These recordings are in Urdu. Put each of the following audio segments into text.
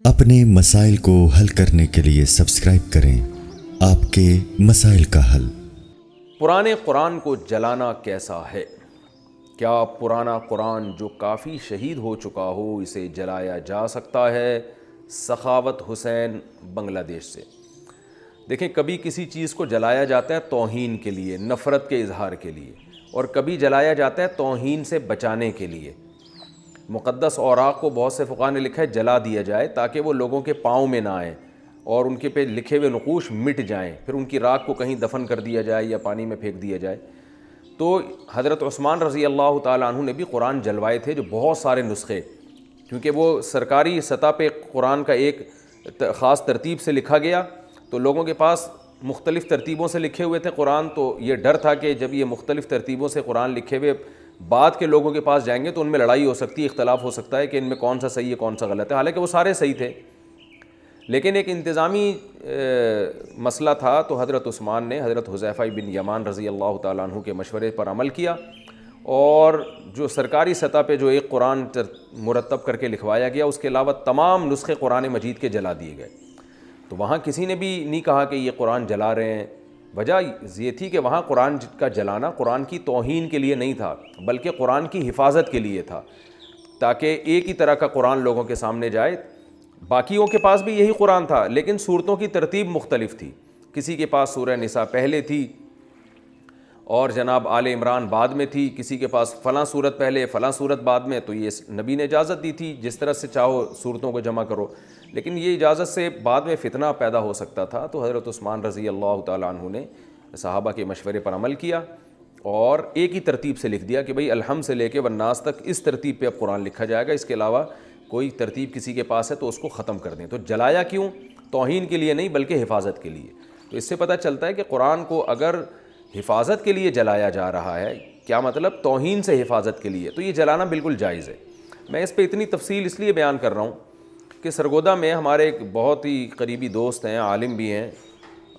اپنے مسائل کو حل کرنے کے لیے سبسکرائب کریں آپ کے مسائل کا حل۔ پرانے قرآن کو جلانا کیسا ہے؟ کیا پرانا قرآن جو کافی شہید ہو چکا ہو اسے جلایا جا سکتا ہے؟ سخاوت حسین بنگلہ دیش سے۔ دیکھیں، کبھی کسی چیز کو جلایا جاتا ہے توہین کے لیے، نفرت کے اظہار کے لیے، اور کبھی جلایا جاتا ہے توہین سے بچانے کے لیے۔ مقدس اوراق کو بہت سے فقہاء نے لکھا ہے جلا دیا جائے تاکہ وہ لوگوں کے پاؤں میں نہ آئیں اور ان کے پہ لکھے ہوئے نقوش مٹ جائیں، پھر ان کی راکھ کو کہیں دفن کر دیا جائے یا پانی میں پھینک دیا جائے۔ تو حضرت عثمان رضی اللہ تعالیٰ عنہ نے بھی قرآن جلوائے تھے، جو بہت سارے نسخے، کیونکہ وہ سرکاری سطح پہ قرآن کا ایک خاص ترتیب سے لکھا گیا، تو لوگوں کے پاس مختلف ترتیبوں سے لکھے ہوئے تھے قرآن، تو یہ ڈر تھا کہ جب یہ مختلف ترتیبوں سے قرآن لکھے ہوئے بعد کے لوگوں کے پاس جائیں گے تو ان میں لڑائی ہو سکتی ہے، اختلاف ہو سکتا ہے کہ ان میں کون سا صحیح ہے کون سا غلط ہے، حالانکہ وہ سارے صحیح تھے، لیکن ایک انتظامی مسئلہ تھا۔ تو حضرت عثمان نے حضرت حذیفہ بن یمان رضی اللہ تعالیٰ عنہ کے مشورے پر عمل کیا، اور جو سرکاری سطح پہ جو ایک قرآن مرتب کر کے لکھوایا گیا، اس کے علاوہ تمام نسخے قرآن مجید کے جلا دیے گئے۔ تو وہاں کسی نے بھی نہیں کہا کہ یہ قرآن جلا رہے ہیں، وجہ یہ تھی کہ وہاں قرآن کا جلانا قرآن کی توہین کے لیے نہیں تھا، بلکہ قرآن کی حفاظت کے لیے تھا، تاکہ ایک ہی طرح کا قرآن لوگوں کے سامنے جائے۔ باقیوں کے پاس بھی یہی قرآن تھا، لیکن صورتوں کی ترتیب مختلف تھی، کسی کے پاس سورہ نساء پہلے تھی اور جناب آل عمران بعد میں تھی، کسی کے پاس فلاں صورت پہلے فلاں صورت بعد میں، تو یہ نبی نے اجازت دی تھی جس طرح سے چاہو صورتوں کو جمع کرو، لیکن یہ اجازت سے بعد میں فتنہ پیدا ہو سکتا تھا۔ تو حضرت عثمان رضی اللہ تعالیٰ عنہ نے صحابہ کے مشورے پر عمل کیا اور ایک ہی ترتیب سے لکھ دیا کہ بھئی الحمد سے لے کے والناس تک اس ترتیب پہ اب قرآن لکھا جائے گا، اس کے علاوہ کوئی ترتیب کسی کے پاس ہے تو اس کو ختم کر دیں۔ تو جلایا کیوں؟ توہین کے لیے نہیں بلکہ حفاظت کے لیے۔ تو اس سے پتہ چلتا ہے کہ قرآن کو اگر حفاظت کے لیے جلایا جا رہا ہے، کیا مطلب؟ توہین سے حفاظت کے لیے، تو یہ جلانا بالکل جائز ہے۔ میں اس پہ اتنی تفصیل اس لیے بیان کر رہا ہوں کہ سرگودا میں ہمارے ایک بہت ہی قریبی دوست ہیں، عالم بھی ہیں،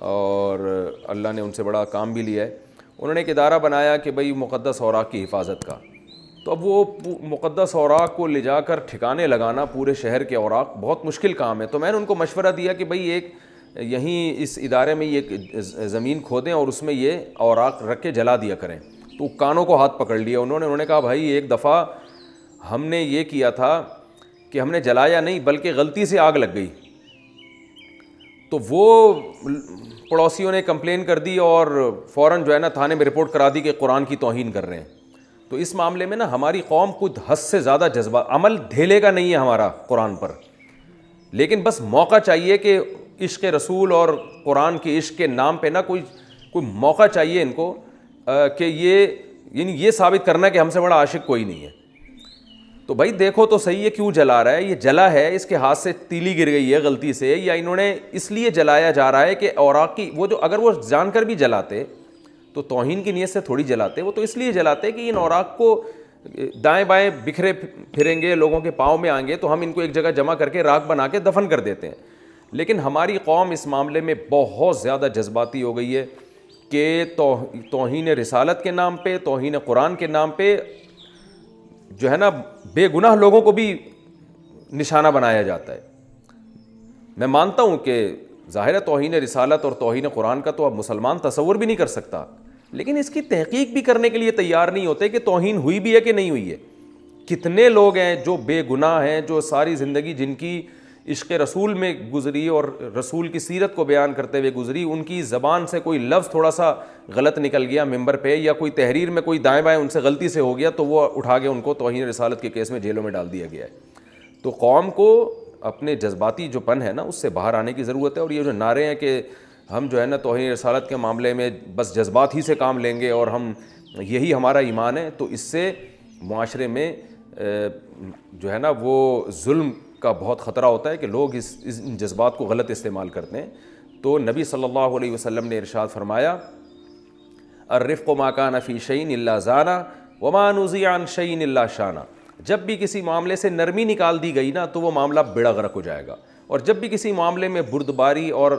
اور اللہ نے ان سے بڑا کام بھی لیا ہے۔ انہوں نے ایک ادارہ بنایا کہ بھئی مقدس اوراق کی حفاظت کا، تو اب وہ مقدس اوراق کو لے جا کر ٹھکانے لگانا پورے شہر کے اوراق بہت مشکل کام ہے۔ تو میں نے ان کو مشورہ دیا کہ بھئی ایک یہیں اس ادارے میں ایک زمین کھودیں اور اس میں یہ اوراق رکھ کے جلا دیا کریں۔ تو کانوں کو ہاتھ پکڑ لیا انہوں نے کہا بھائی ایک دفعہ ہم نے یہ کیا تھا کہ ہم نے جلایا نہیں بلکہ غلطی سے آگ لگ گئی، تو وہ پڑوسیوں نے کمپلین کر دی اور فوراً جو ہے نا تھانے میں رپورٹ کرا دی کہ قرآن کی توہین کر رہے ہیں۔ تو اس معاملے میں نا ہماری قوم کچھ حد سے زیادہ جذبہ، عمل ڈھیلے کا نہیں ہے ہمارا قرآن پر، لیکن بس موقع چاہیے کہ عشق رسول اور قرآن کے عشق کے نام پہ نا کوئی موقع چاہیے ان کو کہ یہ ثابت کرنا کہ ہم سے بڑا عاشق کوئی نہیں ہے۔ تو بھائی دیکھو تو صحیح ہے کیوں جلا رہا ہے، یہ جلا ہے اس کے ہاتھ سے تیلی گر گئی ہے غلطی سے، یا انہوں نے اس لیے جلایا جا رہا ہے کہ اوراق کی وہ جو اگر وہ جان کر بھی جلاتے تو توہین کی نیت سے تھوڑی جلاتے، وہ تو اس لیے جلاتے کہ ان اوراق کو دائیں بائیں بکھرے پھریں گے، لوگوں کے پاؤں میں آئیں گے تو ہم ان کو ایک جگہ جمع کر کے راکھ بنا کے دفن کر دیتے ہیں۔ لیکن ہماری قوم اس معاملے میں بہت زیادہ جذباتی ہو گئی ہے کہ توہین رسالت کے نام پہ، توہین قرآن کے نام پہ جو ہے نا بے گناہ لوگوں کو بھی نشانہ بنایا جاتا ہے۔ میں مانتا ہوں کہ ظاہر ہے توہین رسالت اور توہین قرآن کا تو اب مسلمان تصور بھی نہیں کر سکتا، لیکن اس کی تحقیق بھی کرنے کے لیے تیار نہیں ہوتے کہ توہین ہوئی بھی ہے کہ نہیں ہوئی ہے۔ کتنے لوگ ہیں جو بے گناہ ہیں، جو ساری زندگی جن کی عشق رسول میں گزری اور رسول کی سیرت کو بیان کرتے ہوئے گزری، ان کی زبان سے کوئی لفظ تھوڑا سا غلط نکل گیا ممبر پہ، یا کوئی تحریر میں کوئی دائیں بائیں ان سے غلطی سے ہو گیا تو وہ اٹھا کے ان کو توہین رسالت کے کیس میں جیلوں میں ڈال دیا گیا ہے۔ تو قوم کو اپنے جذباتی جو پن ہے نا اس سے باہر آنے کی ضرورت ہے، اور یہ جو نعرے ہیں کہ ہم جو ہے نا توہین رسالت کے معاملے میں بس جذبات ہی سے کام لیں گے اور ہم یہی ہمارا ایمان ہے، تو اس سے معاشرے میں جو ہے نا وہ ظلم کا بہت خطرہ ہوتا ہے کہ لوگ اس جذبات کو غلط استعمال کرتے ہیں۔ تو نبی صلی اللہ علیہ وسلم نے ارشاد فرمایا الرفق ما کان فی شیء الا زانا وما نزع عن شیء الا شانا، جب بھی کسی معاملے سے نرمی نکال دی گئی نا تو وہ معاملہ بڑا غرق ہو جائے گا، اور جب بھی کسی معاملے میں بردباری اور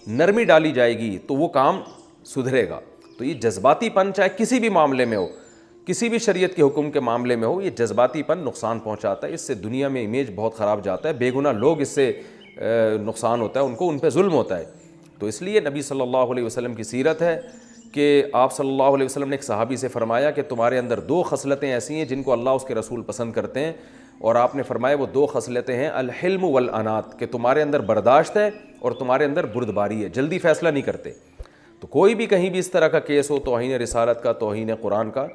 نرمی ڈالی جائے گی تو وہ کام سدھرے گا۔ تو یہ جذباتی پن چاہے کسی بھی معاملے میں ہو، کسی بھی شریعت کے حکم کے معاملے میں ہو، یہ جذباتی پن نقصان پہنچاتا ہے، اس سے دنیا میں امیج بہت خراب جاتا ہے، بے گناہ لوگ اس سے نقصان ہوتا ہے، ان پہ ظلم ہوتا ہے۔ تو اس لیے نبی صلی اللہ علیہ وسلم کی سیرت ہے کہ آپ صلی اللہ علیہ وسلم نے ایک صحابی سے فرمایا کہ تمہارے اندر 2 خصلتیں ایسی ہیں جن کو اللہ اس کے رسول پسند کرتے ہیں، اور آپ نے فرمایا وہ 2 خصلتیں ہیں الحلم والانات، کہ تمہارے اندر برداشت ہے اور تمہارے اندر بردباری ہے، جلدی فیصلہ نہیں کرتے۔ تو کوئی بھی کہیں بھی اس طرح کا کیس ہو توہین رسالت کا، توہین قرآن کا،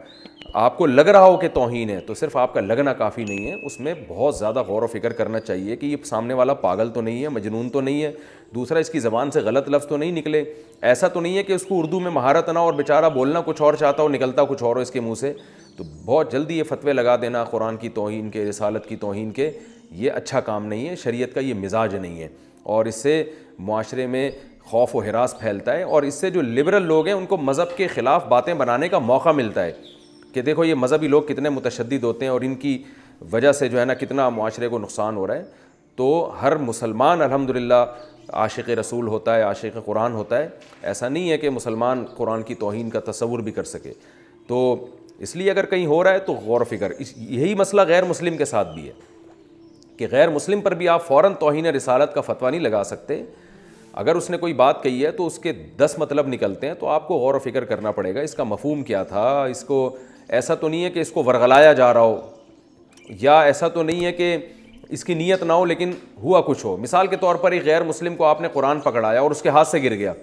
آپ کو لگ رہا ہو کہ توہین ہے، تو صرف آپ کا لگنا کافی نہیں ہے، اس میں بہت زیادہ غور و فکر کرنا چاہیے کہ یہ سامنے والا پاگل تو نہیں ہے، مجنون تو نہیں ہے، دوسرا اس کی زبان سے غلط لفظ تو نہیں نکلے، ایسا تو نہیں ہے کہ اس کو اردو میں مہارت نہ ہو اور بیچارہ بولنا کچھ اور چاہتا ہو نکلتا کچھ اور ہو اس کے منہ سے۔ تو بہت جلدی یہ فتوے لگا دینا قرآن کی توہین کے، رسالت کی توہین کے، یہ اچھا کام نہیں ہے، شریعت کا یہ مزاج نہیں ہے، اور اس سے معاشرے میں خوف و ہراس پھیلتا ہے، اور اس سے جو لبرل لوگ ہیں ان کو مذہب کے خلاف باتیں بنانے کا موقع ملتا ہے کہ دیکھو یہ مذہبی لوگ کتنے متشدد ہوتے ہیں اور ان کی وجہ سے جو ہے نا کتنا معاشرے کو نقصان ہو رہا ہے۔ تو ہر مسلمان الحمدللہ عاشق رسول ہوتا ہے، عاشق قرآن ہوتا ہے، ایسا نہیں ہے کہ مسلمان قرآن کی توہین کا تصور بھی کر سکے۔ تو اس لیے اگر کہیں ہو رہا ہے تو غور و فکر، یہی مسئلہ غیر مسلم کے ساتھ بھی ہے کہ غیر مسلم پر بھی آپ فوراً توہین رسالت کا فتویٰ نہیں لگا سکتے۔ اگر اس نے کوئی بات کہی ہے تو اس کے 10 مطلب نکلتے ہیں، تو آپ کو غور و فکر کرنا پڑے گا اس کا مفہوم کیا تھا، اس کو ایسا تو نہیں ہے کہ اس کو ورغلایا جا رہا ہو، یا ایسا تو نہیں ہے کہ اس کی نیت نہ ہو لیکن ہوا کچھ ہو۔ مثال کے طور پر ایک غیر مسلم کو آپ نے قرآن پکڑایا اور اس کے ہاتھ سے گر گیا،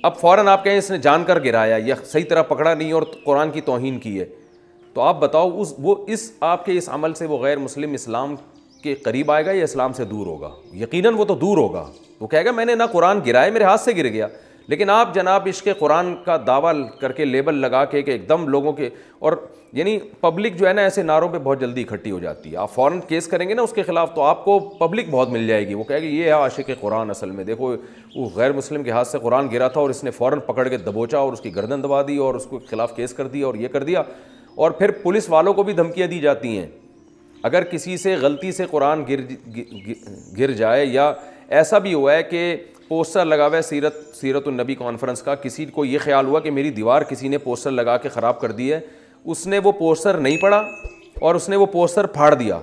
اب فوراً آپ کہیں اس نے جان کر گرایا یا صحیح طرح پکڑا نہیں اور قرآن کی توہین کی ہے، تو آپ بتاؤ آپ کے اس عمل سے وہ غیر مسلم اسلام کے قریب آئے گا یا اسلام سے دور ہوگا؟ یقیناً وہ تو دور ہوگا، وہ کہے گا میں نے نہ قرآن گرایا، میرے ہاتھ سے گر گیا۔ لیکن آپ جناب عشق قرآن کا دعویٰ کر کے لیبل لگا کے کہ ایک دم لوگوں کے، اور یعنی پبلک جو ہے نا ایسے نعروں پہ بہت جلدی اکٹھی ہو جاتی ہے، آپ فوراً کیس کریں گے نا اس کے خلاف تو آپ کو پبلک بہت مل جائے گی، وہ کہے گی یہ ہے عاشق قرآن، اصل میں دیکھو وہ غیر مسلم کے ہاتھ سے قرآن گرا تھا اور اس نے فوراً پکڑ کے دبوچا اور اس کی گردن دبا دی اور اس کو خلاف کیس کر دیا اور یہ کر دیا۔ اور پھر پولیس والوں کو بھی دھمکیاں دی جاتی ہیں، اگر کسی سے غلطی سے قرآن گر جائے، یا ایسا بھی ہوا ہے کہ پوسٹر لگا ہوا ہے سیرت النبی کانفرنس کا، کسی کو یہ خیال ہوا کہ میری دیوار کسی نے پوسٹر لگا کے خراب کر دی ہے، اس نے وہ پوسٹر نہیں پڑھا اور اس نے وہ پوسٹر پھاڑ دیا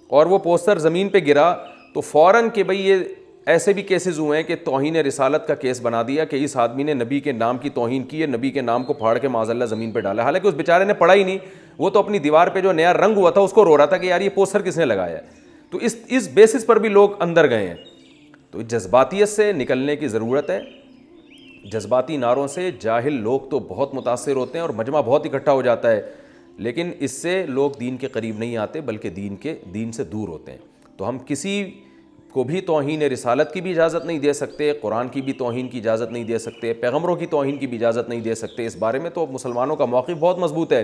اور وہ پوسٹر زمین پہ گرا، تو فوراً کہ بھئی یہ ایسے بھی کیسز ہوئے ہیں کہ توہین رسالت کا کیس بنا دیا کہ اس آدمی نے نبی کے نام کی توہین کی ہے، نبی کے نام کو پھاڑ کے معاذ زمین پہ ڈالا، حالانکہ اس بیچارے نے پڑھا ہی نہیں، وہ تو اپنی دیوار پہ جو نیا رنگ ہوا تھا اس کو رو رہا تھا کہ یار یہ پوسٹر کس نے لگایا ہے۔ تو اس بیسس پر بھی لوگ اندر گئے ہیں۔ تو جذباتیت سے نکلنے کی ضرورت ہے، جذباتی نعروں سے جاہل لوگ تو بہت متاثر ہوتے ہیں اور مجمع بہت اکٹھا ہو جاتا ہے، لیکن اس سے لوگ دین کے قریب نہیں آتے بلکہ دین سے دور ہوتے ہیں۔ تو ہم کسی کو بھی توہین رسالت کی بھی اجازت نہیں دے سکتے، قرآن کی بھی توہین کی اجازت نہیں دے سکتے، پیغمبروں کی توہین کی بھی اجازت نہیں دے سکتے، اس بارے میں تو مسلمانوں کا موقف بہت مضبوط ہے،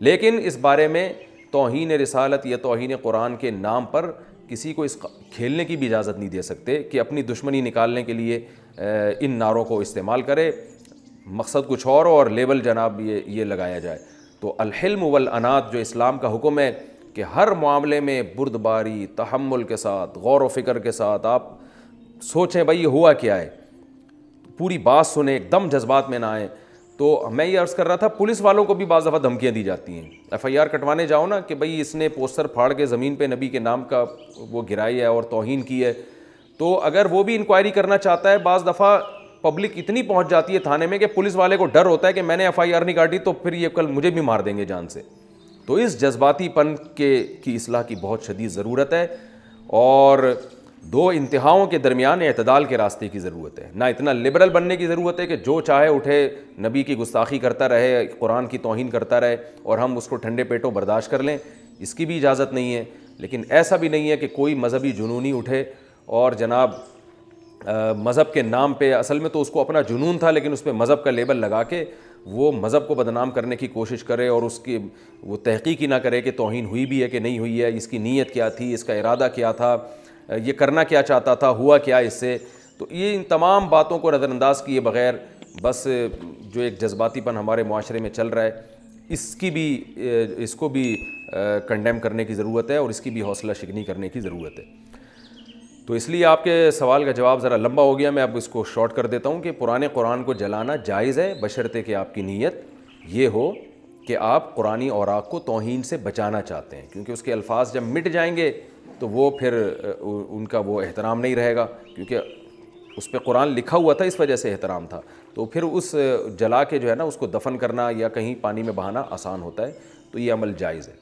لیکن اس بارے میں توہین رسالت یا توہین قرآن کے نام پر کسی کو اس کھیلنے کی بھی اجازت نہیں دے سکتے کہ اپنی دشمنی نکالنے کے لیے ان نعروں کو استعمال کرے، مقصد کچھ اور لیبل جناب یہ لگایا جائے۔ تو الحلم والانات جو اسلام کا حکم ہے کہ ہر معاملے میں بردباری، تحمل کے ساتھ، غور و فکر کے ساتھ آپ سوچیں بھائی یہ ہوا کیا ہے، پوری بات سنیں، ایک دم جذبات میں نہ آئیں۔ تو میں یہ عرض کر رہا تھا پولیس والوں کو بھی بعض دفعہ دھمکیاں دی جاتی ہیں، FIR کٹوانے جاؤ نا کہ بھئی اس نے پوسٹر پھاڑ کے زمین پہ نبی کے نام کا وہ گرائی ہے اور توہین کی ہے، تو اگر وہ بھی انکوائری کرنا چاہتا ہے بعض دفعہ پبلک اتنی پہنچ جاتی ہے تھانے میں کہ پولیس والے کو ڈر ہوتا ہے کہ میں نے FIR نہیں کاٹی تو پھر یہ کل مجھے بھی مار دیں گے جان سے۔ تو اس جذباتی پن کی اصلاح کی بہت شدید ضرورت ہے، اور 2 انتہاؤں کے درمیان اعتدال کے راستے کی ضرورت ہے، نہ اتنا لبرل بننے کی ضرورت ہے کہ جو چاہے اٹھے نبی کی گستاخی کرتا رہے، قرآن کی توہین کرتا رہے اور ہم اس کو ٹھنڈے پیٹوں برداشت کر لیں، اس کی بھی اجازت نہیں ہے، لیکن ایسا بھی نہیں ہے کہ کوئی مذہبی جنونی اٹھے اور جناب مذہب کے نام پہ، اصل میں تو اس کو اپنا جنون تھا لیکن اس پہ مذہب کا لیبل لگا کے وہ مذہب کو بدنام کرنے کی کوشش کرے اور اس کی وہ تحقیق ہی نہ کرے کہ توہین ہوئی بھی ہے کہ نہیں ہوئی ہے، اس کی نیت کیا تھی، اس کا ارادہ کیا تھا، یہ کرنا کیا چاہتا تھا، ہوا کیا اس سے۔ تو یہ ان تمام باتوں کو نظر انداز کیے بغیر بس جو ایک جذباتی پن ہمارے معاشرے میں چل رہا ہے اس کو بھی کنڈیم کرنے کی ضرورت ہے اور اس کی بھی حوصلہ شکنی کرنے کی ضرورت ہے۔ تو اس لیے آپ کے سوال کا جواب ذرا لمبا ہو گیا، میں اب اس کو شارٹ کر دیتا ہوں کہ پرانے قرآن کو جلانا جائز ہے بشرطے کہ آپ کی نیت یہ ہو کہ آپ قرآنی اوراق کو توہین سے بچانا چاہتے ہیں، کیونکہ اس کے الفاظ جب مٹ جائیں گے تو وہ پھر ان کا وہ احترام نہیں رہے گا، کیونکہ اس پہ قرآن لکھا ہوا تھا، اس وجہ سے احترام تھا، تو پھر اس جلا کے جو ہے نا اس کو دفن کرنا یا کہیں پانی میں بہانا آسان ہوتا ہے، تو یہ عمل جائز ہے۔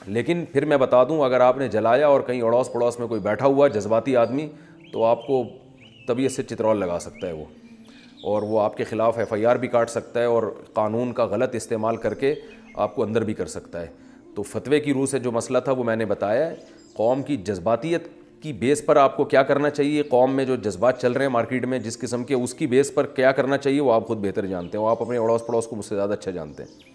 لیکن پھر میں بتا دوں، اگر آپ نے جلایا اور کہیں اڑوس پڑوس میں کوئی بیٹھا ہوا جذباتی آدمی، تو آپ کو طبیعت سے چترول لگا سکتا ہے وہ، اور وہ آپ کے خلاف ایف آئی آر بھی کاٹ سکتا ہے، اور قانون کا غلط استعمال کر کے آپ کو اندر بھی کر سکتا ہے۔ تو فتوے کی روح سے جو مسئلہ تھا وہ میں نے بتایا ہے۔ قوم کی جذباتیت کی بیس پر آپ کو کیا کرنا چاہیے، قوم میں جو جذبات چل رہے ہیں مارکیٹ میں جس قسم کے، اس کی بیس پر کیا کرنا چاہیے وہ آپ خود بہتر جانتے ہیں، وہ آپ اپنے اڑوس پڑوس کو مجھ سے زیادہ اچھا جانتے ہیں۔